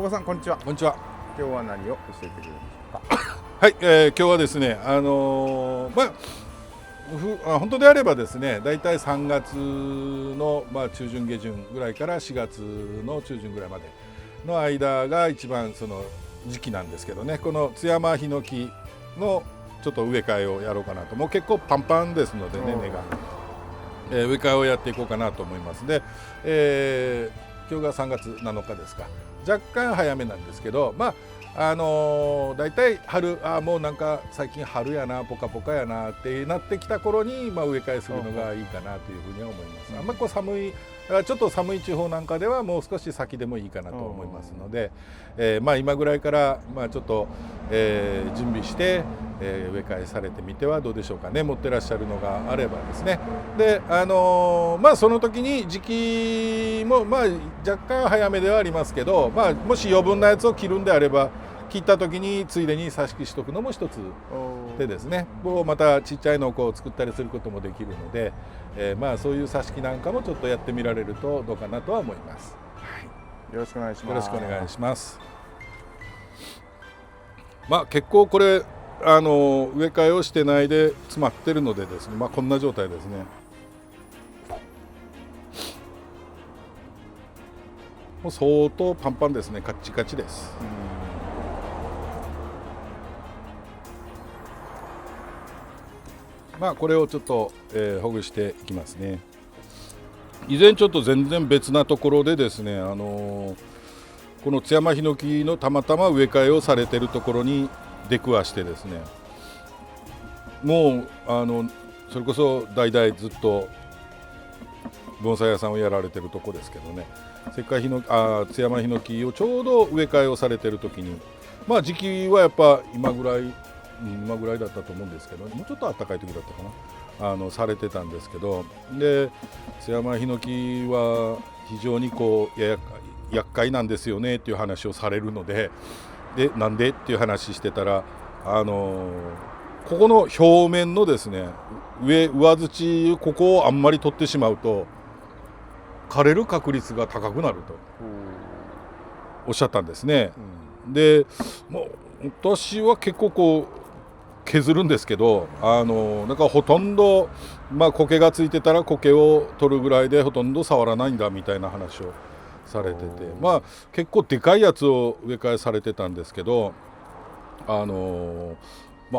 大場さん、こんにちは。こんにちは。今日は何を教えてくれるんでしょうか。はい、今日はですね、本当であればですね、だいたい3月の、中旬下旬ぐらいから4月の中旬ぐらいまでの間が一番その時期なんですけどね、この津山ヒノキのちょっと植え替えをやろうかなと。もう結構パンパンですのでね、根が、植え替えをやっていこうかなと思いますで、今日が3月7日ですか。若干早めなんですけど、だいたい春、もうなんか最近春やな、ポカポカやなってなってきた頃に、植え替えするのがいいかなというふうには思います。あんまこうちょっと寒い地方なんかではもう少し先でもいいかなと思いますので、今ぐらいから、ちょっと、準備して、植え替えされてみてはどうでしょうかね。持ってらっしゃるのがあればですね。で、その時に時期も、若干早めではありますけど、もし余分なやつを切るんであれば切った時についでに挿し木しとくのも一つでですね、またちっちゃいのをこう作ったりすることもできるので、そういう挿し木なんかもちょっとやってみられるとどうかなとは思います。よろしくお願いします。よろしくお願いします。結構これ植え替えをしてないで詰まってるのでですね、こんな状態ですね。もう相当パンパンですね。カッチカチです。これをちょっと、ほぐしていきますね。以前ちょっと全然別なところでですね、この津山ヒノキのたまたま植え替えをされているところに出くわしてですね、もうそれこそ代々ずっと盆栽屋さんをやられてるとこですけどね、津山ヒノキをちょうど植え替えをされてる時に、時期はやっぱ今ぐらいだったと思うんですけど、もうちょっと暖かい時だったかな、されてたんですけど、で津山ヒノキは非常にこう厄介なんですよねっていう話をされるので、なんでっていう話してたら、ここの表面のですね、上土ここをあんまり取ってしまうと枯れる確率が高くなるとおっしゃったんですね。でもう私は結構こう削るんですけど、なんかほとんど、苔がついてたら苔を取るぐらいでほとんど触らないんだみたいな話をされてて、結構でかいやつを植え替えされてたんですけど、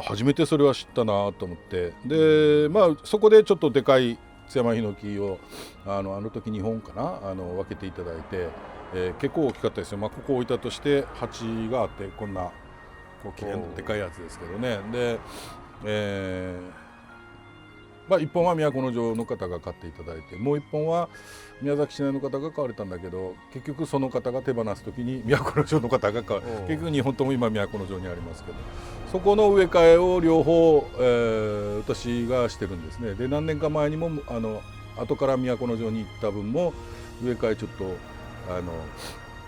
初めてそれは知ったなと思って、でそこでちょっとでかい津山ヒノキをあの時2本かな分けていただいて、結構大きかったですよ。ここ置いたとして鉢があって、こんなこう綺麗なでかいやつですけどね。で、1本は都城の方が買っていただいて、もう1本は宮崎市内の方が買われたんだけど、結局その方が手放す時に都城の方が買う。結局2本とも今都城にありますけど、そこの植え替えを両方、私がしてるんですね。で何年か前にも後から都城に行った分も植え替えちょっと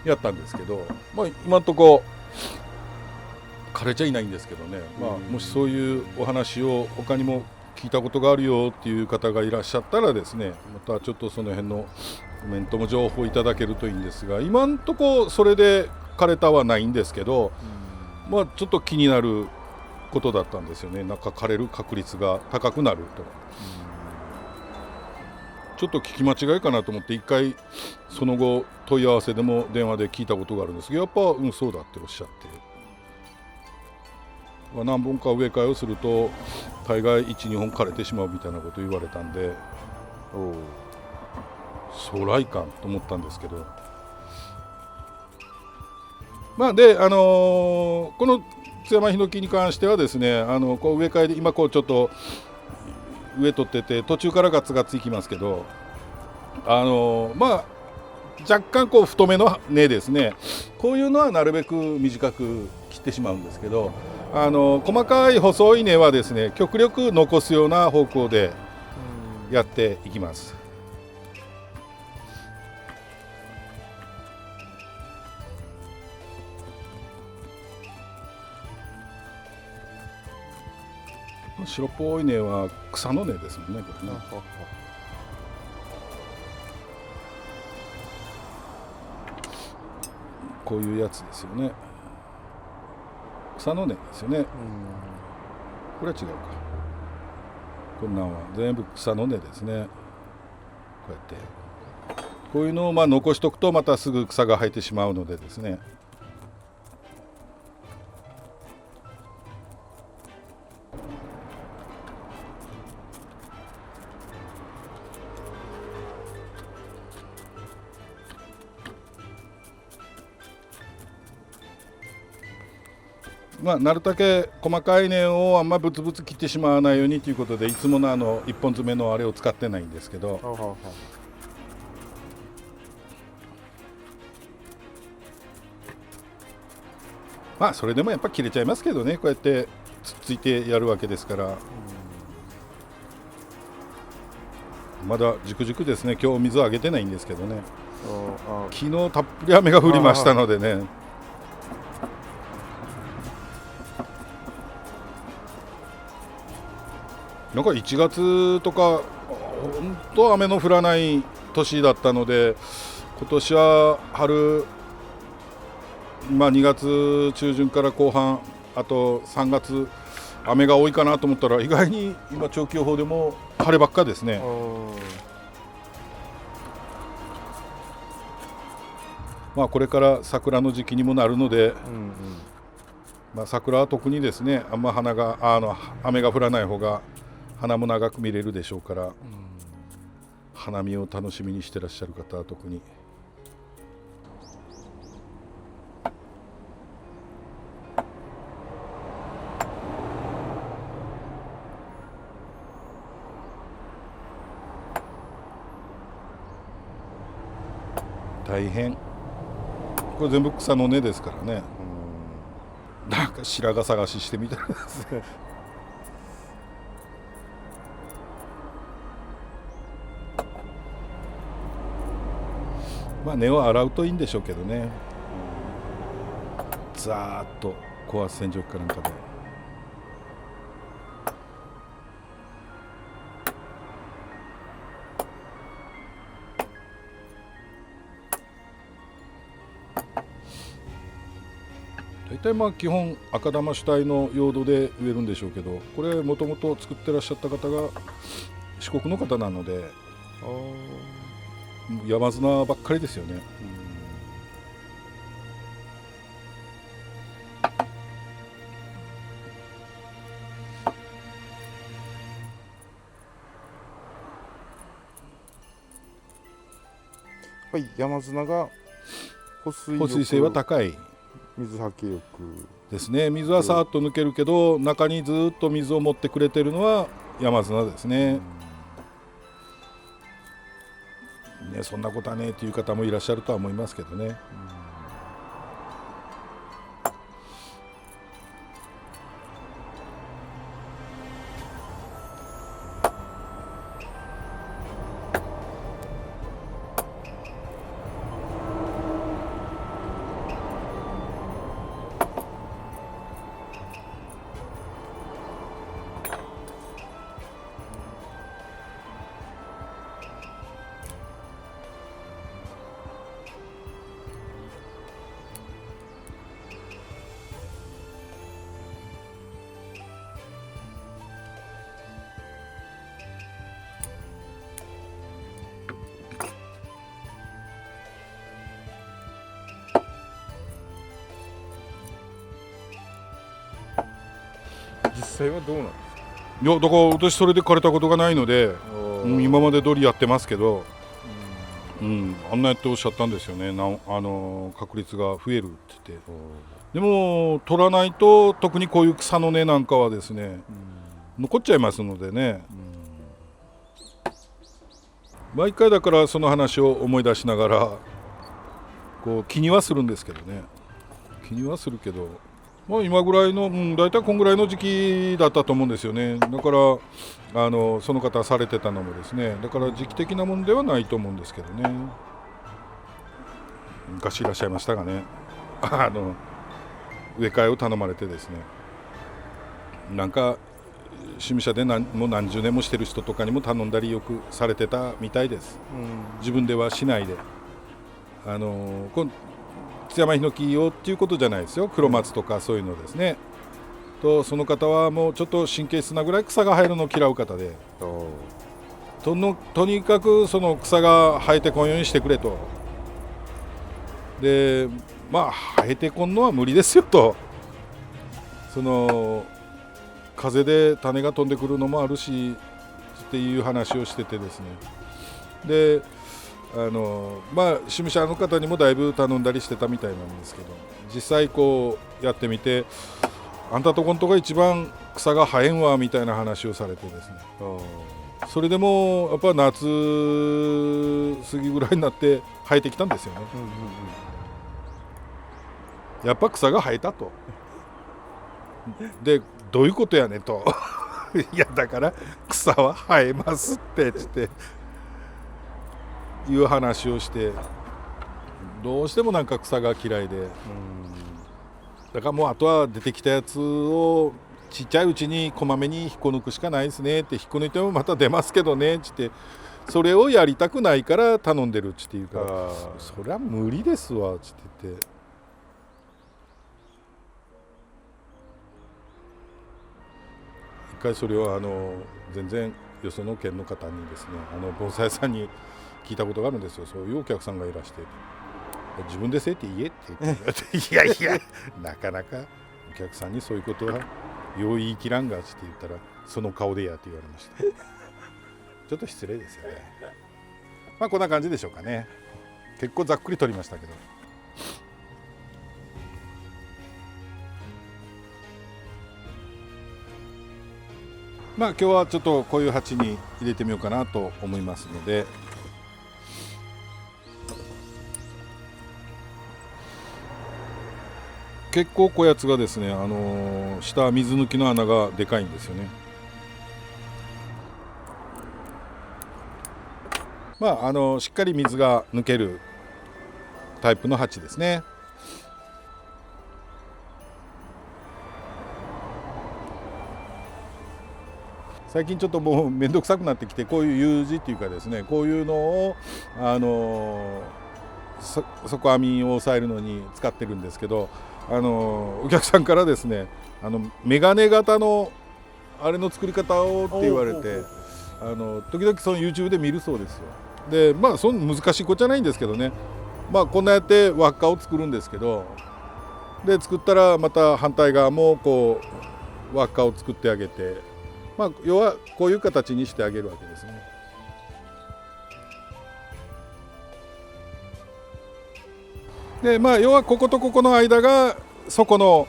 やったんですけど、今んとこ枯れちゃいないんですけどね、もしそういうお話を他にも聞いたことがあるよっていう方がいらっしゃったらですね、またちょっとその辺のコメントも情報いただけるといいんですが、今んとこそれで枯れたはないんですけど、ちょっと気になることだったんですよね。なんか枯れる確率が高くなると、ちょっと聞き間違いかなと思って一回その後問い合わせでも電話で聞いたことがあるんですけど、やっぱそうだっておっしゃって、何本か植え替えをすると大概 1,2 本枯れてしまうみたいなこと言われたんで、そらいかんと思ったんですけど、でこの津山ヒノキに関してはですね、こう植え替えで今こうちょっと植え取ってて途中からガツガツいきますけど、若干こう太めの根ですね、こういうのはなるべく短く切ってしまうんですけど、細かい細い根はですね、極力残すような方向でやっていきます。白っぽい根は草の根ですもんね、これね。こういうやつですよね。草の根ですよね。これは違うか。こんなんは全部草の根ですね。こうやってこういうのを残しとくとまたすぐ草が生えてしまうのでですね。なるだけ細かい根をあんまブツブツ切ってしまわないようにということでいつもの一本爪のあれを使ってないんですけど、それでもやっぱ切れちゃいますけどね、こうやってつっついてやるわけですから。まだじくじくですね。今日水をあげてないんですけどね。昨日たっぷり雨が降りましたのでね。なんか1月とか本当雨の降らない年だったので、今年は春、2月中旬から後半、あと3月雨が多いかなと思ったら意外に今長期予報でも晴ればっかですね。これから桜の時期にもなるので、桜は特にですね、あんま雨が降らない方が花も長く見れるでしょうから、花見を楽しみにしてらっしゃる方は特に。大変。これ全部草の根ですからね。なんか白髪探ししてみたいですね。根を洗うといいんでしょうけどね。ザーッと高圧洗浄機かなんかで。大体基本赤玉主体の用土で植えるんでしょうけど、これもともと作ってらっしゃった方が四国の方なので、山砂ばっかりですよね。山砂が保水性は高い。水はけ力ですね。水はさーっと抜けるけど、中にずっと水を持ってくれてるのは山砂ですね。そんなことはねえという方もいらっしゃるとは思いますけどね。実際はどうなんですか？いや、だから私それで枯れたことがないので、今まで通りやってますけど、あんなやっておっしゃったんですよね。確率が増えるって言って。でも取らないと、特にこういう草の根なんかはですね、残っちゃいますのでね。毎回だからその話を思い出しながらこう気にはするんですけどね。気にはするけど、今ぐらいの、大体こんぐらいの時期だったと思うんですよね。だからその方されてたのもですね、だから時期的なものではないと思うんですけどね。昔いらっしゃいましたがね、植え替えを頼まれてですね、なんか趣味者でもう何十年もしてる人とかにも頼んだりよくされてたみたいです。自分ではしないで、津山ヒノキをっていうことじゃないですよ。黒松とかそういうのですね。とその方はもうちょっと神経質なぐらい草が生えるのを嫌う方で、とにかくその草が生えてこんようにしてくれと。でまあ生えてこんのは無理ですよと。その風で種が飛んでくるのもあるしっていう話をしててですね。でまあ趣味者の方にもだいぶ頼んだりしてたみたいなんですけど、実際こうやってみて、あんたとこんとが一番草が生えんわみたいな話をされてですね。それでもやっぱ夏過ぎぐらいになって生えてきたんですよね。やっぱ草が生えたと。でどういうことやねと。いやだから草は生えますってつっていう話をして、どうしてもなんか草が嫌いで、だからもうあとは出てきたやつをちっちゃいうちにこまめに引っこ抜くしかないですねって、引っこ抜いてもまた出ますけどねって言って、それをやりたくないから頼んでるっていうか、そりゃ無理ですわって言って。一回それを全然よその県の方にですね、盆栽屋さんに聞いたことがあるんですよ。そういうお客さんがいらして、自分でせえって言えって言っていやいやなかなかお客さんにそういうことはよう言い切らんがって言ったら、その顔でやって言われました。ちょっと失礼ですよね。まあこんな感じでしょうかね。結構ざっくり取りましたけど。まあ今日はちょっとこういう鉢に入れてみようかなと思いますので、結構こやつがですね、下水抜きの穴がでかいんですよね。まあしっかり水が抜けるタイプの鉢ですね。最近ちょっともう面倒くさくなってきて、こういう U 字っていうかですね、こういうのを底網を抑えるのに使ってるんですけど、お客さんからですね、メガネ型のあれの作り方をって言われて、時々その YouTube で見るそうですよ。でまあそんな難しいことじゃないんですけどね、まあこんなやって輪っかを作るんですけど、で作ったらまた反対側もこう輪っかを作ってあげて、まあ要はこういう形にしてあげるわけですね。でまあ要はこことここの間が底の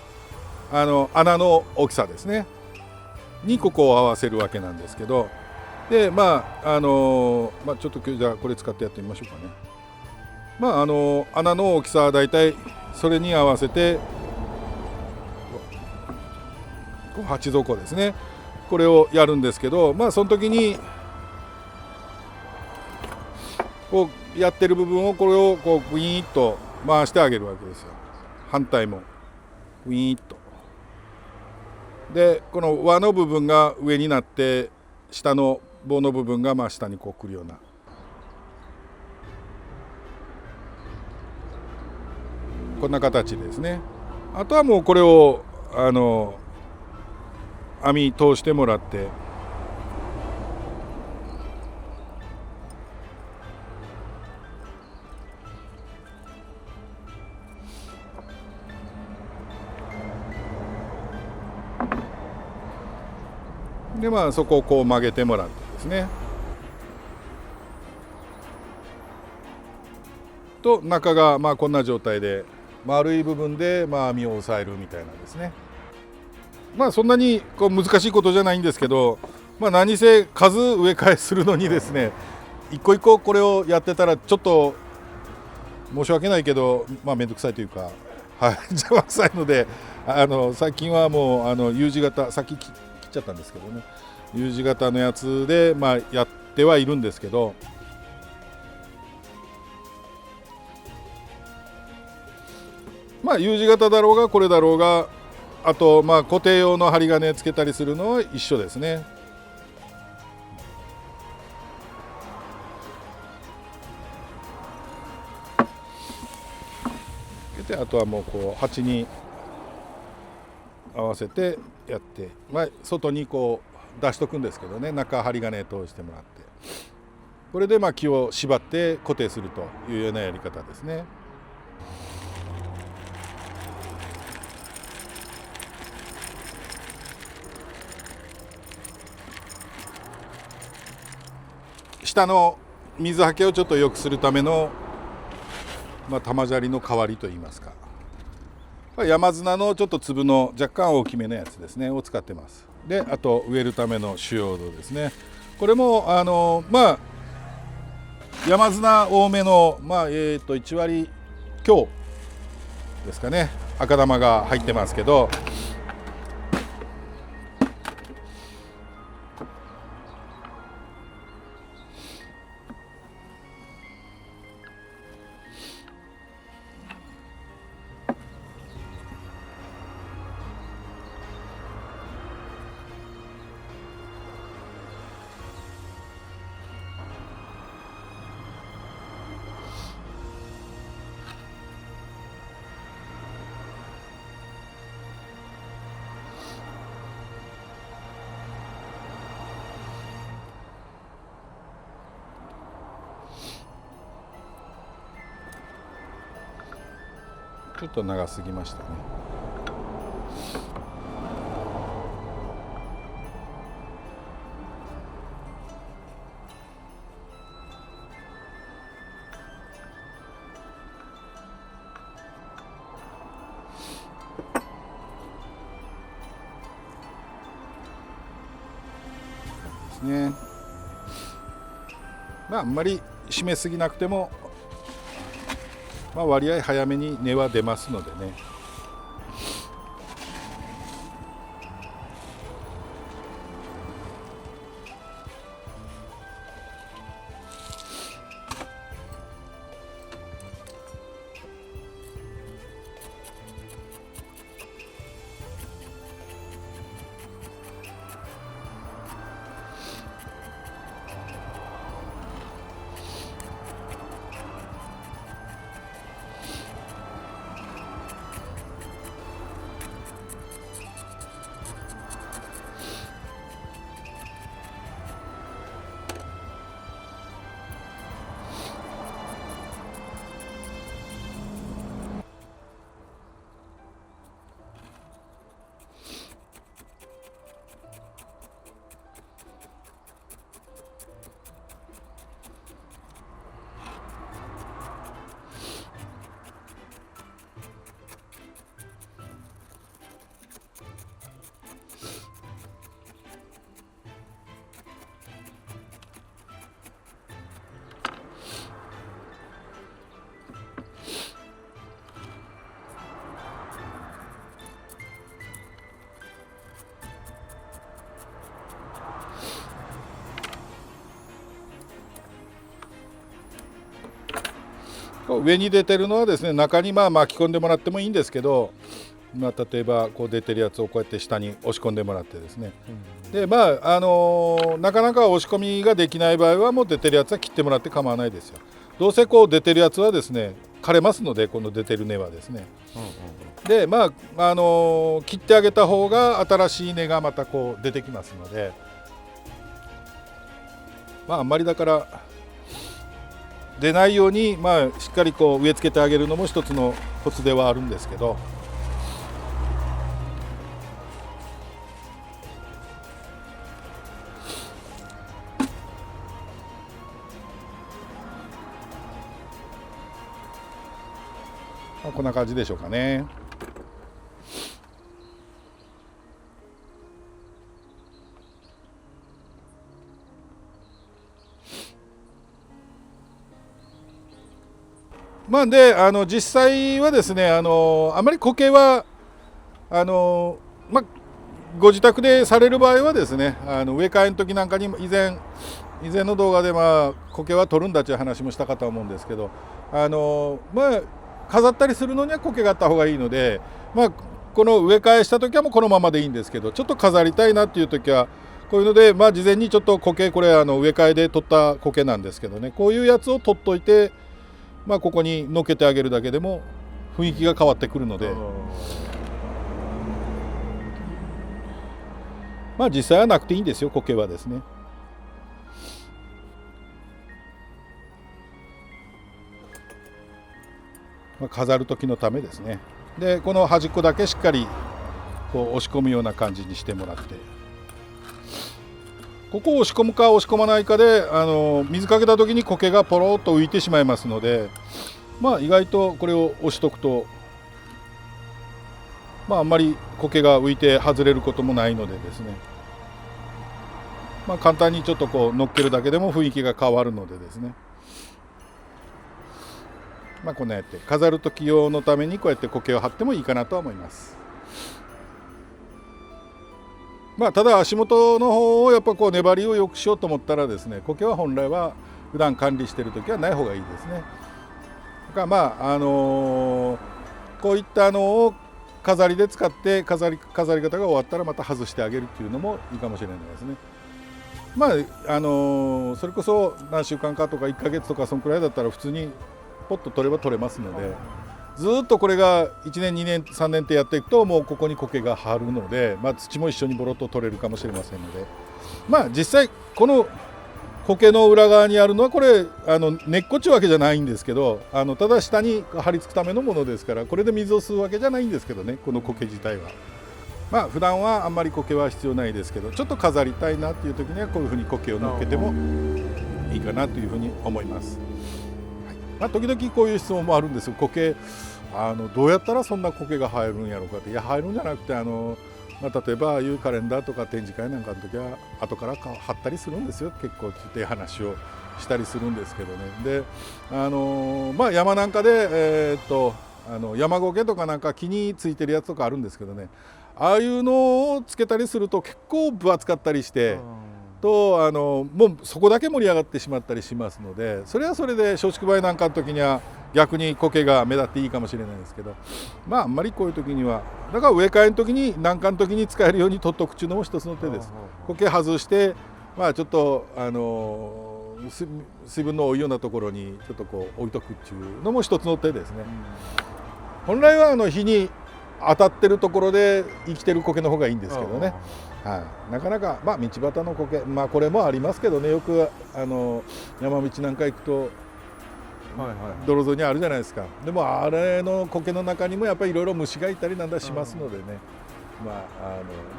穴の大きさですねにここを合わせるわけなんですけど、でまあちょっと今日じゃあこれ使ってやってみましょうかね。まあ穴の大きさはだいたいそれに合わせて鉢底ですね、これをやるんですけど、まあその時にこうやってる部分をこれをこうグイーッと回してあげるわけですよ。反対もグイーッと。でこの輪の部分が上になって下の棒の部分がまあ下にこうくるような、こんな形ですね。あとはもうこれを網通してもらって、でまあそこをこう曲げてもらってですね、と中がまあこんな状態で丸い部分でまあ網を押さえるみたいなんですね。まあそんなにこう難しいことじゃないんですけど、まあ何せ数植え替えするのにですね、一個一個これをやってたらちょっと申し訳ないけど、まあ面倒くさいというか、はい、邪魔くさいので、最近はもうU 字型、さっき切っちゃったんですけどね、U 字型のやつでまあやってはいるんですけど、まあ U 字型だろうがこれだろうが、あとまあ固定用の針金つけたりするのは一緒ですね。て、あとはもうこう鉢に合わせてやって、外にこう出しとくんですけどね、中針金通してもらって、これで木を縛って固定するというようなやり方ですね。下の水はけをちょっと良くするための、玉砂利の代わりといいますか、山砂のちょっと粒の若干大きめのやつですねを使ってます。で、あと植えるための主葉土ですね。これも山砂多めの、1割強ですかね、赤玉が入ってますけど、ちょっと長すぎましたね。ですね。あんまり締めすぎなくても、割合早めに根は出ますのでね。上に出てるのはですね、中に巻き込んでもらってもいいんですけど、例えばこう出てるやつをこうやって下に押し込んでもらってですね、でなかなか押し込みができない場合はもう出てるやつは切ってもらって構わないですよ。どうせこう出てるやつはですね枯れますので、この出てる根はですね、で切ってあげた方が新しい根がまたこう出てきますので、あんまりだから出ないように、しっかりこう植え付けてあげるのも一つのコツではあるんですけど、こんな感じでしょうかね。で実際はですね、あまり苔はご自宅でされる場合はですね、植え替えの時なんかに以前の動画で苔は取るんだという話もしたかと思うんですけど、飾ったりするのには苔があった方がいいので、この植え替えした時はもうこのままでいいんですけど、ちょっと飾りたいなっていう時はこういうので、事前にちょっと苔、これ植え替えで取った苔なんですけどね、こういうやつを取っといて、ここにのっけてあげるだけでも雰囲気が変わってくるので、まあ実際はなくていいんですよ、苔はですね。まあ、飾る時のためですね。でこの端っこだけしっかりこう押し込むような感じにしてもらって、ここを押し込むか押し込まないかで水かけた時に苔がポロッと浮いてしまいますので、まあ意外とこれを押しとくと、まああんまり苔が浮いて外れることもないのでですね、まあ簡単にちょっとこう乗っけるだけでも雰囲気が変わるのでですね、まあこんなやって飾る時用のためにこうやって苔を貼ってもいいかなとは思います。まあただ足元の方をやっぱこう粘りを良くしようと思ったらですね、苔は本来は普段管理している時はない方がいいですね。だからまあこういったのを飾りで使って飾り方が終わったらまた外してあげるっていうのもいいかもしれないですね。まあそれこそ何週間かとか1ヶ月とかそのくらいだったら普通にポッと取れば取れますので、ずっとこれが1年2年3年ってやっていくともうここに苔が張るので、まあ、土も一緒にボロッと取れるかもしれませんので、まあ実際この苔の裏側にあるのはこれ根っこっちゅうわけじゃないんですけど、ただ下に張り付くためのものですから、これで水を吸うわけじゃないんですけどね、この苔自体は。まあ普段はあんまり苔は必要ないですけど、ちょっと飾りたいなっていう時にはこういうふうに苔を乗っけてもいいかなというふうに思います。まあ、時々こういう質問もあるんですよ。苔どうやったらそんな苔が生えるんやろうかって。いや生えるんじゃなくてまあ、例えばああいうカレンダーとか展示会なんかの時は後から貼ったりするんですよ、結構っていう話をしたりするんですけどね。でまあ、山なんかで、山苔とかなんか木についてるやつとかあるんですけどね、ああいうのをつけたりすると結構分厚かったりして。もうそこだけ盛り上がってしまったりしますので、それはそれで松竹梅なんかの時には逆に苔が目立っていいかもしれないですけど、まああんまりこういう時にはだから植え替えの時に何かの時に使えるように取っとくっていうのも一つの手です。苔外してまあちょっと水分の多いようなところにちょっとこう置いとくっていうのも一つの手ですね。本来は日に当たってるところで生きてる苔の方がいいんですけどね。はい、なかなか、まあ、道端の苔、まあ、これもありますけどね、よく山道なんか行くと泥沿いにあるじゃないですか。でもあれの苔の中にもやっぱりいろいろ虫がいたりなんだしますのでね、ま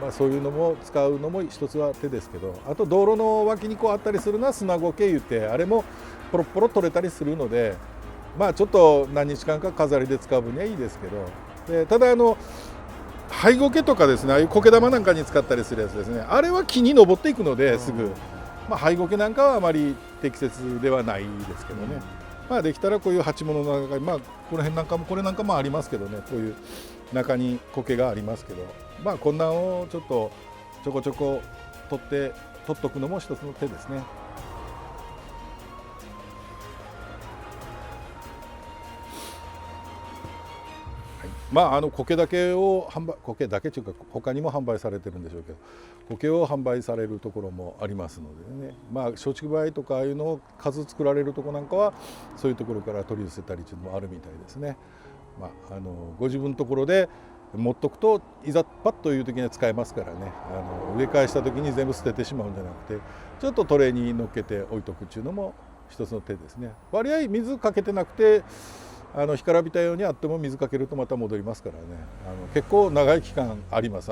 あ、そういうのも使うのも一つは手ですけど、あと道路の脇にこうあったりするのは砂苔言ってあれもポロポロ取れたりするので、まあちょっと何日間か飾りで使う分にはいいですけど、でただハイゴケとかですね、ああいう苔玉なんかに使ったりするやつですね、あれは木に登っていくのですぐ、まあ、ハイゴケなんかはあまり適切ではないですけどね、まあ、できたらこういう鉢物の中に、まあ、この辺なんかもこれなんかもありますけどね、こういう中に苔がありますけど、まあこんなんをちょっとちょこちょこ取っとくのも一つの手ですね。まあ苔だけを苔だけというか他にも販売されてるんでしょうけど、苔を販売されるところもありますのでね、まあ松竹梅とかああいうのを数作られるとこなんかはそういうところから取り寄せたりというのもあるみたいですね。まあ、ご自分のところで持っとくといざパッという時には使えますからね、植え替えした時に全部捨ててしまうんじゃなくて、ちょっとトレーに乗っけて置いとくっていうのも一つの手ですね。割合水かけてなくて干からびたようにあっても水かけるとまた戻りますからね、結構長い期間あります。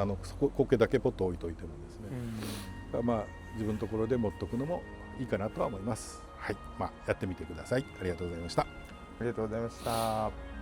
苔だけポッと置いといてもですね、まあ自分のところで持っとくのもいいかなとは思います。はい、まあ、やってみてください。ありがとうございました。ありがとうございました。